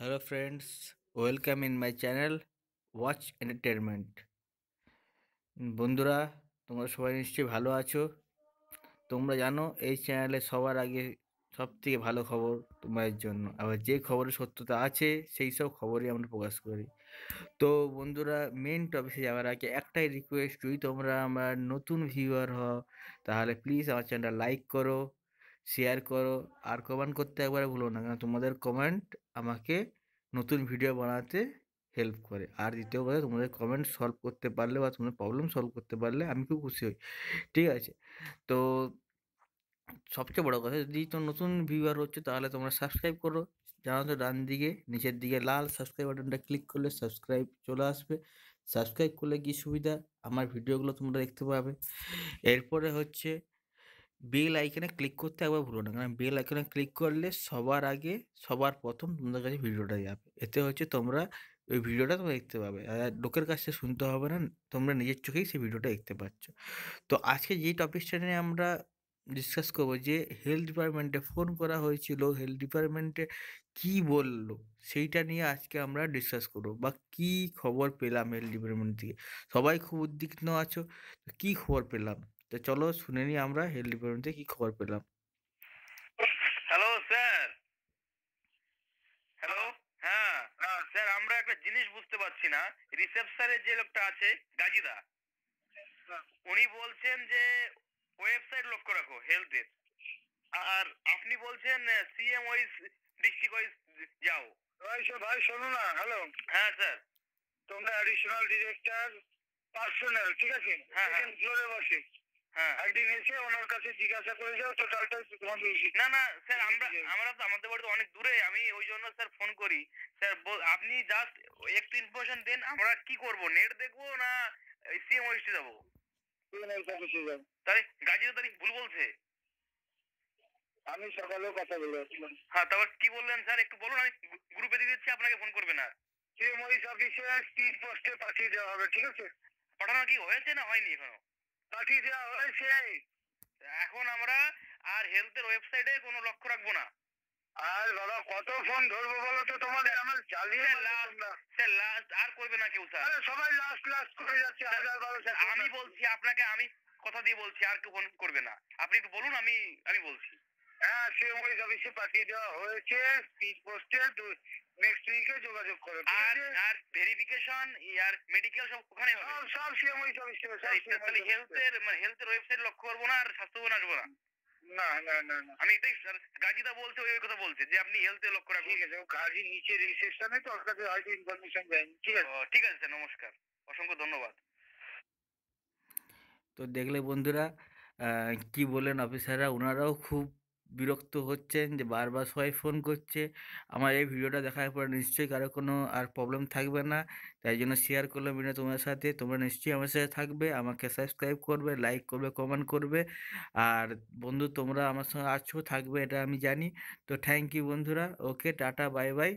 Hello friends, welcome in my channel Watch Entertainment। বন্ধুরা, তোমরা সবাই নিশ্চয়ই ভালো আছো। তোমরা জানো এই চ্যানেলে সবার আগে সবথেকে ভালো খবর তোমাদের জন্য, আবার যে খবরের সত্যতা আছে সেই সব খবরই আমরা প্রকাশ করি। তো বন্ধুরা, মেন টপিকে যাওয়ার আগে একটাই রিকোয়েস্ট, যদি তোমরা আমার নতুন ভিউয়ার হও তাহলে প্লিজ আমার চ্যানেলটা লাইক করো, শেয়ার করো, আর কমেন্ট করতে একবারে ভুলো না, কারণ তোমাদের কমেন্ট আমাকে নতুন ভিডিও বানাতে হেল্প করে। আর দ্বিতীয় কথা, তোমাদের কমেন্ট সলভ করতে পারলে বা তোমাদের প্রবলেম সলভ করতে পারলে আমি খুব খুশি হই। ঠিক আছে? তো সবচেয়ে বড় কথা, যদি তো নতুন ভিউয়ার হচ্ছে তাহলে তোমরা সাবস্ক্রাইব করো। জানো তো, ডান দিকে নিচের দিকে লাল সাবস্ক্রাইব বাটনটা ক্লিক করলে সাবস্ক্রাইব চলে আসবে। সাবস্ক্রাইব করলে কি সুবিধা, আমার ভিডিওগুলো তোমরা দেখতে পাবে। এরপরে হচ্ছে বেল আইকনে ক্লিক করতে একবার ভুলো না, কারণ বেল আইকনে ক্লিক করলে সবার আগে সবার প্রথম তোমাদের কাছে ভিডিওটা যাবে। এতে হচ্ছে তোমরা ওই ভিডিওটা তোমরা দেখতে পাবে, আর লোকের কাছ থেকে শুনতে হবে না, তোমরা নিজের চোখেই সেই ভিডিওটা দেখতে পাচ্ছ। তো আজকে যেই টপিকটা নিয়ে আমরা ডিসকাস করবো, যে হেলথ ডিপার্টমেন্টে ফোন করা হয়েছিল, হেলথ ডিপার্টমেন্টে কি বললো সেইটা নিয়ে আজকে আমরা ডিসকাস করবো, বা কি খবর পেলাম হেলথ ডিপার্টমেন্ট থেকে। সবাই খুব উদ্বিগ্ন আছো, তো কি খবর পেলাম, তো চলো শুনে নিই আমরা হেলথ ডিপার্টমেন্ট থেকে কি খবর পেলাম। Hello sir. হ্যালো। হ্যাঁ স্যার, আমরা একটা জিনিস বুঝতে পারছি না। রিসেপশনের যে লোকটা আছে, গাজিদা, উনি বলছেন যে ওয়েবসাইট লক্ষ্য রাখো হেলথের, আর আপনি বলছেন সিএম ওয়াইজ, ডিস্ট্রিক্ট ওয়াইজ যাও। ভাই শোনো না, হ্যালো। হ্যাঁ স্যার। তোমরা অ্যাডিশনাল ডিরেক্টর পার্সোনাল, ঠিক আছে, হ্যাঁ সেকেন্ড ফ্লোরে বসে। হ্যাঁ, একদিন এসে ওনার কাছে জিজ্ঞাসা করে যাও টোটালটা তোমাদের। না না স্যার, আমরা তো আমাদের বাড়ি তো অনেক দূরে, আমি ওই জন্য স্যার ফোন করি। স্যার আপনি জাস্ট একটু ইনফরমেশন দেন, আমরা কি করব, নেট দেখবো না সিএম ওয়াইজে যাবো? তাহলে গাজীর তারিখ ভুল বলছে। আমি সকালেও কথা বলেছিলাম। হ্যাঁ, তারপর কি বললেন স্যার একটু বলুন, আমি গ্রুপে দিয়ে দিচ্ছি, আপনাকে ফোন করবে না। সিএম ওয়াইজ অফিসে স্পিড পোস্টে পাঠিয়ে দেওয়া হবে, ঠিক আছে? পাঠানো কি হয়েছে না হয়নি এখনো? পাঠিয়ে দেওয়া হয়েছে। এখন আমরা আর হেলথের ওয়েবসাইটে কোনো লক্ষ্য রাখবো না। আর বাবা কত ফোন ধরবো বলো তো তোমাদের, আমার জ্বালিয়ে স্যার লাস্ট আর করবে না কেউ স্যার। সবাই লাস্ট লাস্ট করে যাচ্ছে, 1000-1200। আমি বলছি আপনাকে, আমি কথা দিয়ে বলছি, আর কেউ ফোন করবে না। আপনি একটু বলুন, আমি বলছি। হ্যাঁ, সিএম অফিসে পাঠিয়ে দেওয়া হয়েছে স্পিড পোস্টে, নেক্সট উইকে যোগাযোগ করো। আর ভেরিফিকেশন আর মেডিকেল সব ওখানে হবে, সব সিএম অফিসে। তাহলে হেলথের ওয়েবসাইট লক্ষ্য করবো না, আর স্বাস্থ্যবান আসবো না। না না না না, আমি এটাই স্যার, গাজীদা বলছে, ওই কথা বলছে যে আপনি হেলথে লক্ষ্য রাখুন। ঠিক আছে, ও গাজী নিচে রিসেপশনে, তো ওর কাছে হয়তো ইনফরমেশন দেয়নি। ঠিক আছে, ঠিক আছে স্যার, নমস্কার, অসংখ্য ধন্যবাদ। তো দেখলে বন্ধুরা, কি বললেন অফিসাররা, ওনারাও খুব বিরক্ত হচ্ছেন যে বারবার সবাই ফোন করছে। আমার এই ভিডিওটা দেখার পর নিশ্চয়ই কারো কোনো আর প্রবলেম থাকবে না, তাই জন্য শেয়ার করলাম ভিডিও তোমার সাথে। তোমরা নিশ্চয়ই আমার সাথে থাকবে, আমাকে সাবস্ক্রাইব করবে, লাইক করবে, কমেন্ট করবে। আর বন্ধু, তোমরা আমার সঙ্গে আছো, থাকবে, এটা আমি জানি। তো থ্যাংক ইউ বন্ধুরা, ওকে, টাটা, বাই বাই।